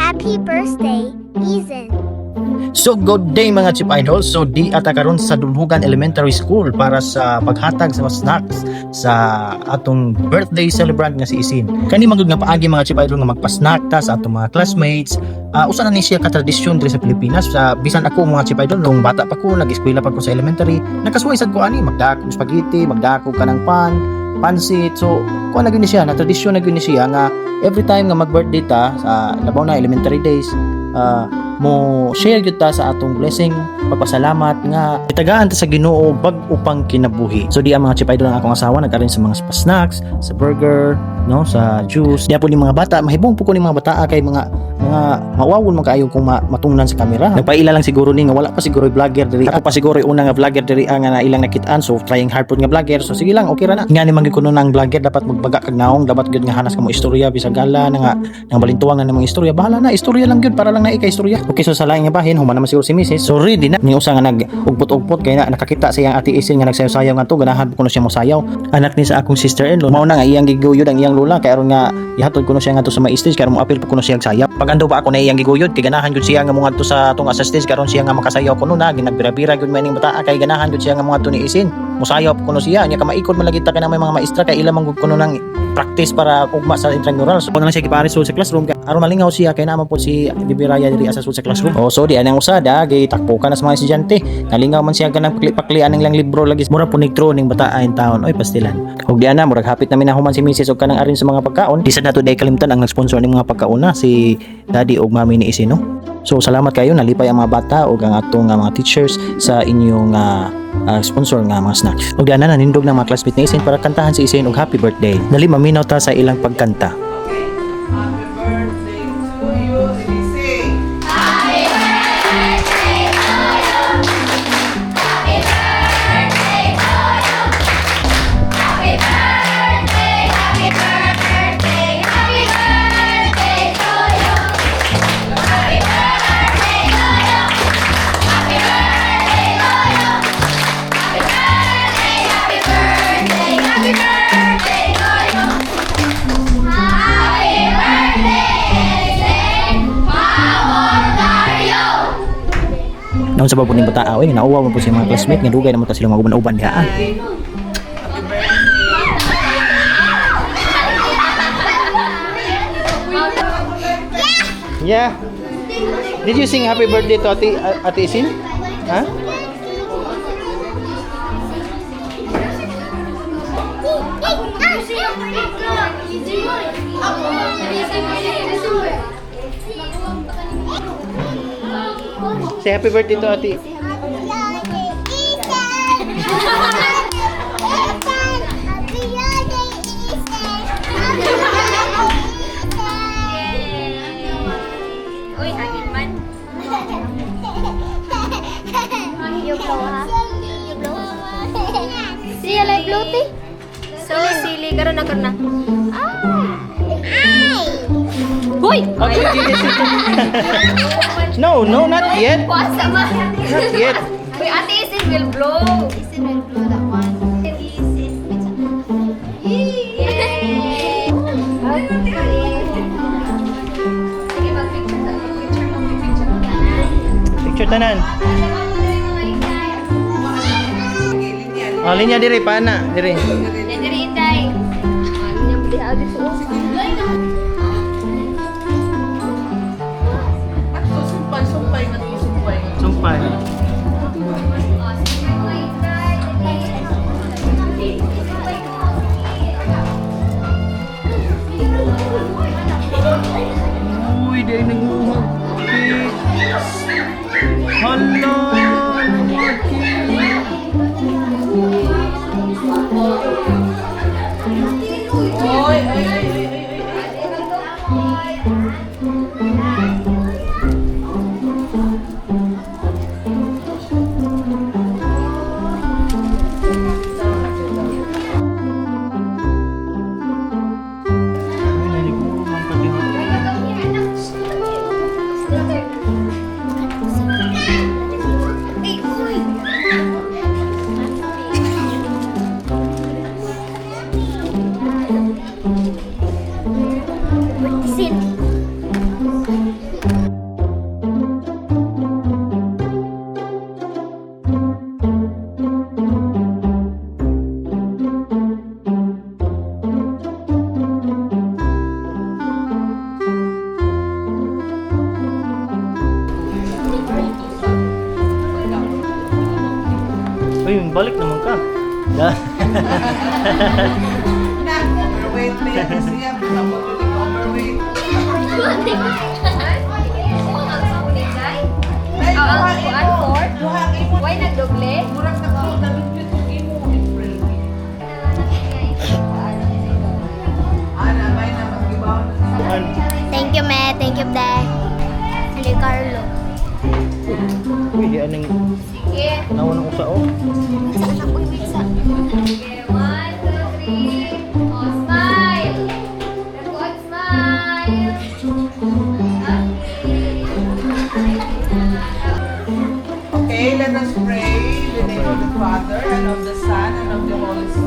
Happy birthday, Ethan. So good day mga Chip Idols. So di ata karon sa Dunhugan Elementary School para sa paghatag sa mga snacks sa atong birthday celebrant nga si Isin. Kani magud nga paagi mga Chip Idol nga magpa-snack ta sa atong mga classmates. Usa na ni siya ka tradisyon diri sa Pilipinas. Bisan ako mga Chip Idol nung bata pa ko, nag-eskwela pa ko sa elementary, nagkasuway sad ko ani magdako spaghetti, magdako ka ng pansit. So kuha na gyud ni siya, na tradisyon na gyud ni siya nga every time nga mag-birthday ta sa labaw na elementary days, mo share gyud ta sa atong blessing, pagpasalamat nga itagaan ta sa Ginoo bag upang kinabuhi. So di ang mga Chip Idol ang akong asawa nag-arrange sa mga snacks, sa burger, no, sa juice. Diya po ni mga bata, mahibong po ko ni mga bata kay mga mawawon man kaayo kung matungnan sa kamera. Nagpaila lang siguro ni nga wala pa siguro vlogger diri. Ako pa siguro una nga vlogger diri nga na ilang nakitaan, so trying hard pud nga vlogger. So sige lang, okay ra na. Nga ni man kuno nang vlogger dapat magbaga kag naong, dapat gyud nga hanas kamo istorya bisag gala na nga nang balintuwang na mga istorya. Bahala na, istorya lang gyud para lang naika istorya. Okay, so sa laing nga bahin human naman siguro si Mrs. So ready na ni usa nga nag-ugpot-ugpot kay na nakakita sa iyang ati Isin nga nagsayaw-sayaw nga to, ganahan ko no siya mosayaw. Anak ni sa akong sister-in-law. Mao na nga iyang giguyod ang iyang lola kay aron nga ihatod ko no siya nga to sa may stage kay mo apil ko no siya sayaw. Pag ando pa ako na iyang giguyod kay ganahan gud siya nga mo ngadto sa atong sa stage karon siya nga makasayaw kuno na ginagbira-bira gud maning bata kay ganahan gud siya nga mo ngadto ni Isin. Mosayaw kuno siya nya ka maikot man lagi ta kana may mga maestra kay ila man gud kuno nang practice para ugma sa intramural. So na lang siya gipares sa classroom kay aron malingaw siya kay naman po si Bibiraya diri sa classroom. Oh, so di anang usada gay takpo ka na sa mga estudyante. Nalingaw man siya ganang pakli-paklian ning lang libro lagi mura po nigtro ning bata ayon taon. Oy pastilan. Ug di ana murag hapit na minahuman si Mrs. og kanang arin sa mga pagkaon. Di sad nato day kalimtan ang nag-sponsor ning mga pagkaon na si Daddy ug Mami ni Isin, no? So salamat kayo, nalipay ang mga bata ug ang atong mga teachers sa inyong sponsor nga mga snacks. Ug diana nanindog ng mga classmates ni Isin para kantahan si Isin og happy birthday. Dali maminaw ta sa ilang pagkanta. Naon sa babon ning bata oy, nauwaw man po si mga classmate nga dugay naman ta sila maguban-uban diha. Yeah. Did you sing happy birthday to Ate Isin? Ha? Say happy birthday to Ate. Uy, hangin man. You blow, ha? You blow? Siya like bloaty? So, sili. Karoon na. Ay! Huy! No, not yet. Kuwasa man. Not yet. Uy, Ate Isin will blow. Isin will blow that one. Yay! Sige, mag-picture mo. Picture tanan. Oh, linya diri pana, diri. Yan, diri, Inday. Yan, beli habis. Sumpay. Uy, di ay nag-uumag. Hala, balik naman ka. Overweight na yan siya. Namutuling overweight. Why nagdoble? Murag na ko, nabit ko imo. Ana, may na mag-ibaw na siya. Thank you, me. Thank you, Dad. Hindi, Carlo. Uy, di anong Sige. nawan ng usa oh. Bisa na po, bisa. Okay, 1, 2, 3. Oh, smile. Good smile. Okay, let us pray in the name of the Father, and of the Son, and of the Holy Spirit.